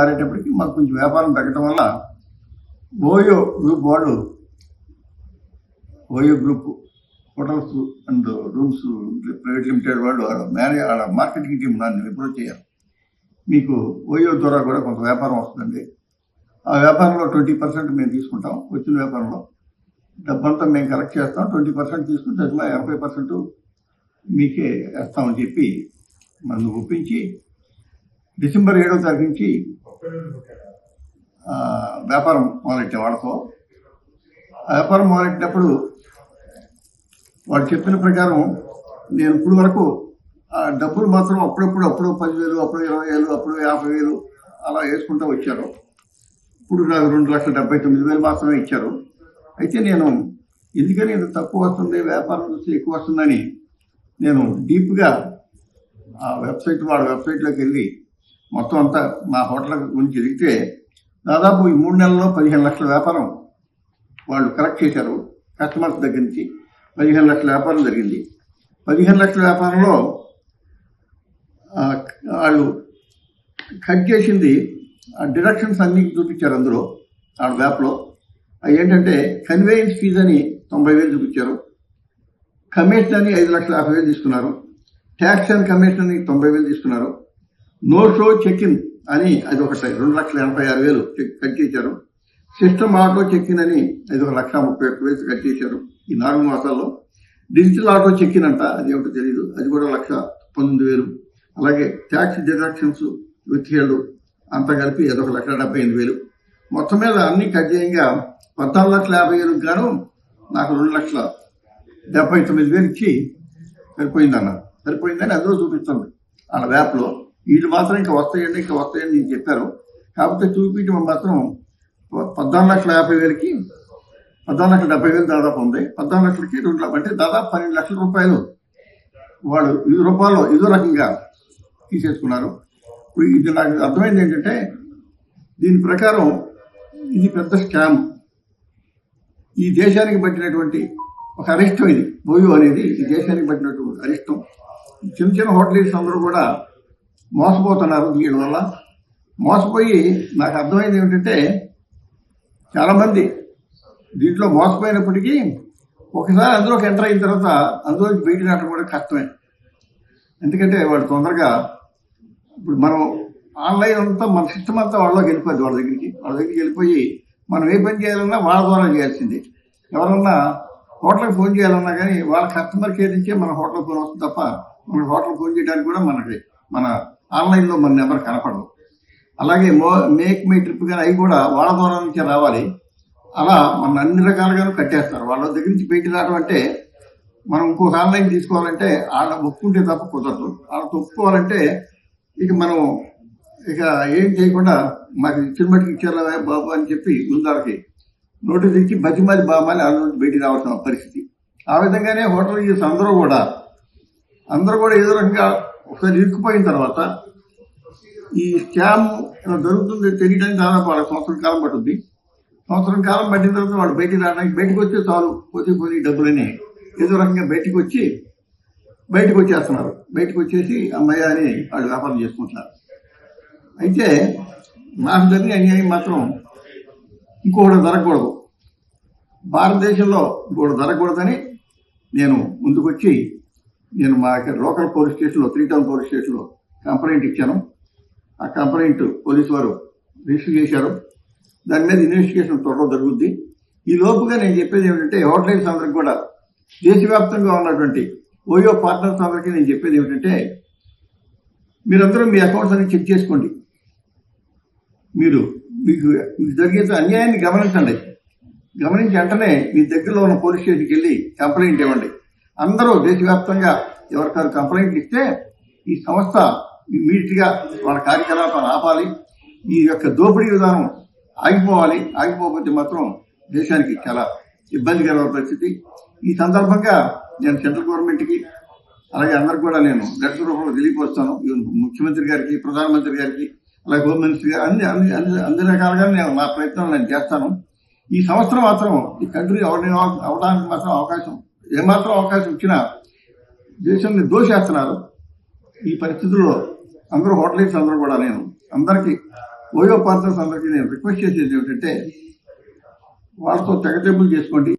మారేటప్పటికి మాకు కొంచెం వ్యాపారం తగ్గడం వల్ల ఓయో గ్రూప్ వాళ్ళు, OYO group hotels and rooms private limited వాళ్ళు వాళ్ళ మార్కెటింగ్ టీం నన్ను అప్రోచ్ చేయాలి. మీకు ఓయో ద్వారా కూడా కొంత వ్యాపారం వస్తుందండి, ఆ వ్యాపారంలో 20% మేము తీసుకుంటాం, వచ్చిన వ్యాపారంలో డబ్బంతా మేము కలెక్ట్ చేస్తాం, 20% తీసుకుంటే 80% మీకే వేస్తామని చెప్పి నన్ను ఒప్పించి డిసెంబర్ 7వ తారీఖు నుంచి వ్యాపారం మొదలెట్టాం వాళ్ళతో. వ్యాపారం మొదలెట్టినప్పుడు వాళ్ళు చెప్పిన ప్రకారం నేను ఇప్పుడు వరకు డబ్బులు మాత్రం అప్పుడు 10,000, అప్పుడు 20,000, అప్పుడు 50,000 అలా వేసుకుంటూ వచ్చారు. ఇప్పుడు నాకు 2,79,000 మాత్రమే ఇచ్చారు. అయితే నేను ఎందుకని ఇది తక్కువ వస్తుంది, వ్యాపారం చూస్తే ఎక్కువ వస్తుందని నేను డీప్గా వాళ్ళ వెబ్సైట్లోకి వెళ్ళి మొత్తం అంతా మా హోటల్ గురించి ఎదిగితే దాదాపు ఈ 3 నెలల్లో 15 లక్షల వ్యాపారం వాళ్ళు కలెక్ట్ చేశారు. కస్టమర్స్ దగ్గర నుంచి 15 లక్షల వ్యాపారం జరిగింది. 15 లక్షల వ్యాపారంలో వాళ్ళు కట్ చేసింది డిడక్షన్స్ అన్ని చూపించారు. అందులో ఆ యాప్లో అవి ఏంటంటే కన్వేయన్స్ ఫీజ్ అని 90,000 చూపించారు, కమిషన్ అని 5,50,000 తీసుకున్నారు, ట్యాక్స్ అండ్ కమిషన్ అని 90,000 తీసుకున్నారు, నో షో చెక్ ఇన్ అని అది ఒకటి 2,86,000 కట్ చేశారు, సిస్టమ్ ఆటో చెక్ ఇన్ అని అది 1,31,000 కట్ చేశారు. ఈ 4 మాసాల్లో డిజిటల్ ఆటో చెక్ ఇన్ అంట, అది ఏమిటో తెలియదు, అది కూడా 1,19,000. అలాగే ట్యాక్స్ డిడక్షన్స్ విత్హెల్డ్ అంతా కలిపి అది 1,78,000. మొత్తం మీద అన్ని కట్ చేయంగా 14,50,000 గాను నాకు 2,79,000 ఇచ్చి సరిపోయిందని అందులో చూపిస్తుంది వాళ్ళ యాప్లో. వీళ్ళు మాత్రం ఇంకా వస్తాయని నేను చెప్పారు. కాకపోతే చూపించడం మాత్రం 14,50,000కి 14,70,000 దాదాపు ఉంది. 14 లక్షలకి 2 అంటే దాదాపు 12 లక్షల రూపాయలు వాళ్ళు రూపాయలు ఏదో రకంగా తీసేసుకున్నారు. ఇప్పుడు ఇది నాకు అర్థమైంది ఏంటంటే దీని ప్రకారం ఇది పెద్ద స్కామ్, ఈ దేశానికి పట్టినటువంటి ఒక అరిష్టం. ఇది ఓయో అనేది ఈ దేశానికి పట్టినటువంటి అరిష్టం. చిన్న హోటల్స్ అందరూ కూడా మోసపోతున్నారు దీని వల్ల. మోసపోయి నాకు అర్థమైంది ఏమిటంటే చాలామంది దీంట్లో మోసపోయినప్పటికీ ఒకసారి అందులోకి ఎంటర్ అయిన తర్వాత అందులోకి బయట రావడం కూడా కష్టమే. ఎందుకంటే వాళ్ళు తొందరగా ఇప్పుడు మనం ఆన్లైన్ అంతా మన సిస్టమ్ అంతా వాళ్ళకి వెళ్ళిపోద్ది. వాళ్ళ దగ్గరికి వెళ్ళిపోయి మనం ఏ పని చేయాలన్నా వాళ్ళ ద్వారా చేయాల్సింది. ఎవరన్నా హోటల్కి ఫోన్ చేయాలన్నా కానీ వాళ్ళ కస్టమర్ కేర్ నుంచే మన హోటల్ ఫోన్ వస్తుంది తప్ప మన హోటల్ ఫోన్ చేయడానికి కూడా మన ఆన్లైన్లో మన నెంబర్ కనపడదు. అలాగే మేక్ మై ట్రిప్ కానీ అవి కూడా వాళ్ళ ద్వారా నుంచే రావాలి. అలా మన అన్ని రకాలుగాను కట్టేస్తారు. వాళ్ళ దగ్గర నుంచి బయట రావడం అంటే మనం ఇంకొక ఆన్లైన్ తీసుకోవాలంటే వాళ్ళ ఒప్పుకుంటే తప్ప కుదరదు. వాళ్ళతో ఒప్పుకోవాలంటే ఇక మనం ఏం చేయకుండా మాకు ఇచ్చిన మట్టుకు ఇచ్చారా బాబు అని చెప్పి ముందరకి నోటీస్ ఇచ్చి బతిమాలి బామాలి వాళ్ళ నుంచి బయటికి రావాల్సిన పరిస్థితి. ఆ విధంగానే హోటల్ యూస్ అందరూ కూడా ఏదో రకంగా ఒకసారి ఇరుక్కుపోయిన తర్వాత ఈ స్కామ్ జరుగుతుంది తెలియడానికి దాదాపు వాళ్ళ సంవత్సరం కాలం పట్టుద్ది. సంవత్సరం కాలం పట్టిన తర్వాత వాళ్ళు బయటకు వచ్చే చాలు పోతే డబ్బులని ఏదో రకంగా బయటకు వచ్చేస్తున్నారు. బయటకు వచ్చేసి అమ్మాయి అని వాళ్ళు వ్యాపారం చేసుకుంటున్నారు. అయితే నాకు జరిగిన అన్యాయం మాత్రం ఇంకొకటి జరగకూడదు, భారతదేశంలో ఇంకొకటి జరగకూడదని నేను ముందుకొచ్చి నేను మా లోకల్ పోలీస్ స్టేషన్లో 3 టౌన్ పోలీస్ స్టేషన్లో కంప్లైంట్ ఇచ్చాను. ఆ కంప్లైంట్ పోలీసు వారు రిజిస్టర్ చేశారు. దాని మీద ఇన్వెస్టిగేషన్ త్వరలో జరుగుద్ది. ఈ లోపుగా నేను చెప్పేది ఏమిటంటే హోటల్స్ అందరికి కూడా దేశవ్యాప్తంగా ఉన్నటువంటి ఓయో పార్ట్నర్స్ అందరికీ నేను చెప్పేది ఏమిటంటే మీరందరూ మీ అకౌంట్స్ అన్ని చెక్ చేసుకోండి. మీకు జరిగే అన్యాయాన్ని గమనించండి. గమనించి వెంటనే మీ దగ్గరలో ఉన్న పోలీస్ స్టేషన్కి వెళ్ళి కంప్లైంట్ ఇవ్వండి. అందరూ దేశవ్యాప్తంగా ఎవరికారు కంప్లైంట్ ఇస్తే ఈ సంస్థ ఇమీడియట్గా వాళ్ళ కార్యకలాపాలు ఆపాలి. ఈ యొక్క దోపిడీ విధానం ఆగిపోకపోతే మాత్రం దేశానికి చాలా ఇబ్బందికరమైన పరిస్థితి. ఈ సందర్భంగా నేను సెంట్రల్ గవర్నమెంట్కి అలాగే అందరికి కూడా నేను లెటర్ రూపంలో తెలియపరుస్తాను. ముఖ్యమంత్రి గారికి, ప్రధానమంత్రి గారికి, అలాగే హోమ్ మినిస్టర్ గారు అన్ని రకాలుగా నేను నా ప్రయత్నాలు నేను చేస్తాను. ఈ సంవత్సరం మాత్రం ఈ కంట్రీ అవడానికి మాత్రం ఏమాత్రం అవకాశం ఇచ్చినా దేశాన్ని దోషేస్తున్నారు. ఈ పరిస్థితుల్లో అందరూ హోటల్స్ అందరూ కూడా నేను అందరికీ ఓయో పార్ట్నర్స్ అందరికీ నేను రిక్వెస్ట్ చేసేది ఏమిటంటే వాళ్ళతో తెగతెంపులు చేసుకోండి.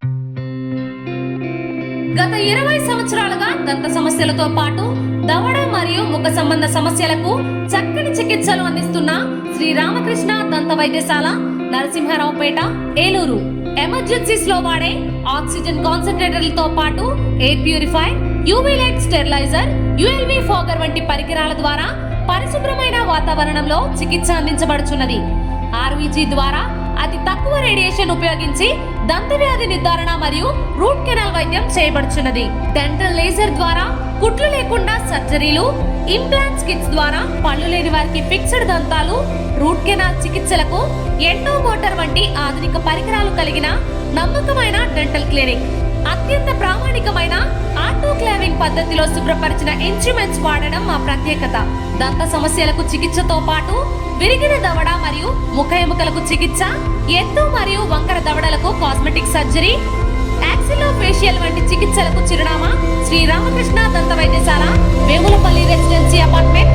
గత 20 సంవత్సరాలుగా దంత సమస్యలతో పాటు దవడ మరియు ముఖ సంబంధ సమస్యలకు చక్కని చికిత్సలు అందిస్తున్న శ్రీ రామకృష్ణ దంత వైద్యశాల, నరసింహారావుపేట, ఏలూరు. ఎమర్జెన్సీస్ లో వాడే ఆక్సిజన్ కాన్సంట్రేటర్లతో పాటు air purifier, UV light steriliser, ULV fogger వంటి పరికరాల ద్వారా పరిశుభ్రమైన వాతావరణంలో చికిత్స అందించబడుచున్నది. ఆర్వీజీ ద్వారా అతి తక్కువ రేడియేషన్ ఉపయోగించి దంత వ్యాధి నిర్ధారణ మరియు రూట్ కెనాల్ వైద్యం చేయబడుచున్నది. డెంటల్ లేజర్ ద్వారా కుట్లు లేకుండా సర్జరీలు, ఇంప్లాంట్స్ కిట్స్ ద్వారా పళ్ళు లేని వారికి ఫిక్స్డ్ దంతాలు, రూట్ కెనాల్ చికిత్సలకు ఎండో మోటార్ వంటి ఆధునిక పరికరాలు కలిగిన నమ్మకమైన డెంటల్ క్లినిక్. అత్యంత ప్రామాణికమైన ఆటోక్లావింగ్ పద్ధతిలో శుభ్రపరిచిన ఇన్స్ట్రుమెంట్స్ వాడడం మా ప్రత్యేకత. దంత సమస్యలకు చికిత్సతో పాటు విరిగిన దవడ మరియు ముఖ ఎముకలకు చికిత్స, ఎత్తు మరియు వంకర దవడలకు కాస్మెటిక్ సర్జరీ, యాక్సిలోఫేషియల్ వంటి చికిత్సలకు చిరునామా శ్రీ రామకృష్ణ దంత వైద్యశాల, వేములపల్లి రెసిడెన్సీ అపార్ట్మెంట్,